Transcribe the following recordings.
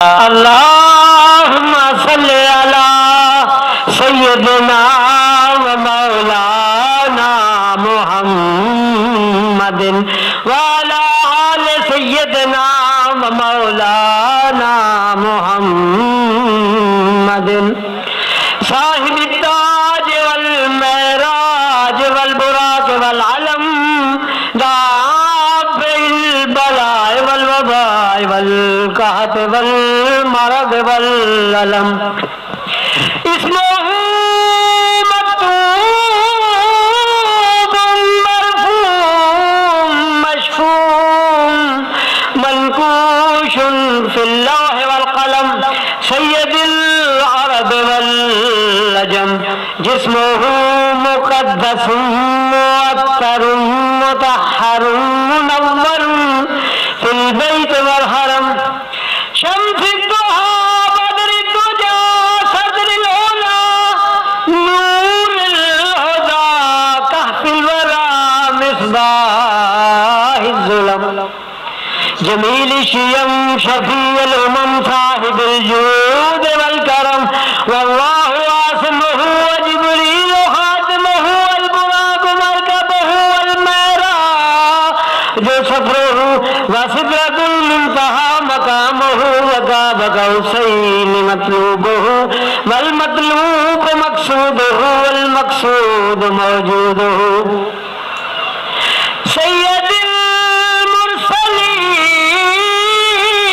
अल्लाहुम्मा सल्ली अला सय्यिदिना व मौलाना मुहम्मदिन व अला आलि सय्यिदिना व मौलाना मुहम्मदिन साहिब ताज वल मेराज वल बुराक वल अलम दाबिल बलाए वल वबाए वल कहत वल मरद वल अलम इसमें मकतूब मरफूम मशफूम मनकूशुन फिल लौह वल कलम सय्यदुल अरब वल अजम जिस्मुहु मुक़द्दसुम मुअत्तरुम मुतहहरुम मुनव्वरुन फिल बैत वल हरम शम्सुद दुहा बदरुद दुजा सदरुल उला नूरुल हुदा कहफिल वरा मिस्बाहिज़ ज़ुलम जमील शियम शफीउल उमम साहिबुल जूद वल करम वल्लाहु आसिमुहु व जिब्रील खातिमुहु वल बुराक मरकबुहु वल मेराज सफरुहु व सिदरतुल मुंतहा मकामुहु व काब कौसैन मतलूबुहु वल मतलूब मक़सूदुहु वल मक़सूद मौजूदुहु सय्यदुल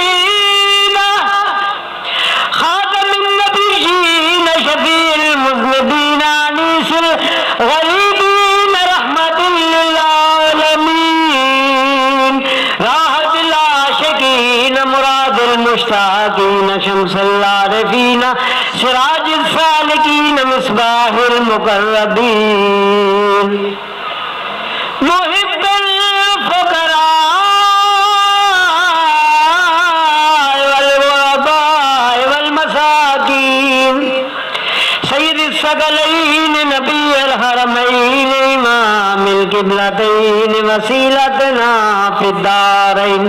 मुरसलीन खातमुन नबिय्यीन शफीउल मुज़निबीन अनीसुल गरीबीन रहमतुल लिल आलमीन राहतुल आशिकीन मुरादुल मुश्ताकीन शम्सुल आरिफीन सिराजुल सालिकीन मिस्बाहुल मुक़र्रबीन मुहिब्बुल फुक़रा वल गुरबा वल मसाकीन सय्यिदुस सकलैन नबियुल हरमैन इमामुल क़िबलतैन वसीलतना फिद्दारैन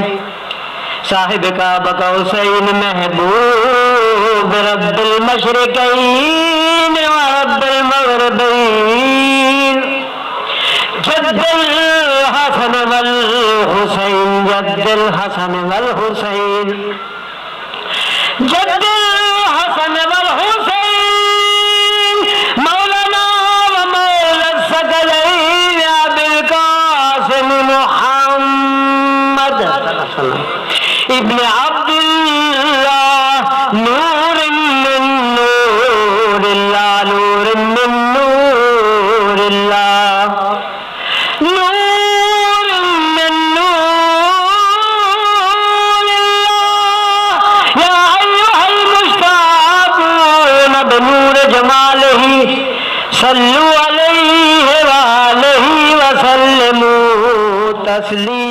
साहिब काब कौसैन महबूब रब्बुल मशरिकैन व रब्बुल मग़रिबैन जद्दुल हसन वल हुसैन जद्दुल हसन वल हुसैन जद्दुल हसन वल हुसैन मौलाना व मौला सकलैन अबुल कासिम मुहम्मद इब्न अब्दुल्लाह नूरुन मिन नूरिल्लाह नूरुन मिन नूरिल्लाह नूरुन मिन नूरिल्लाह या अय्युहल मुश्ताक़ून बिनूर जमालिही सल्लु अलैहि व आलिहि व सल्लिमू तस्लीमा।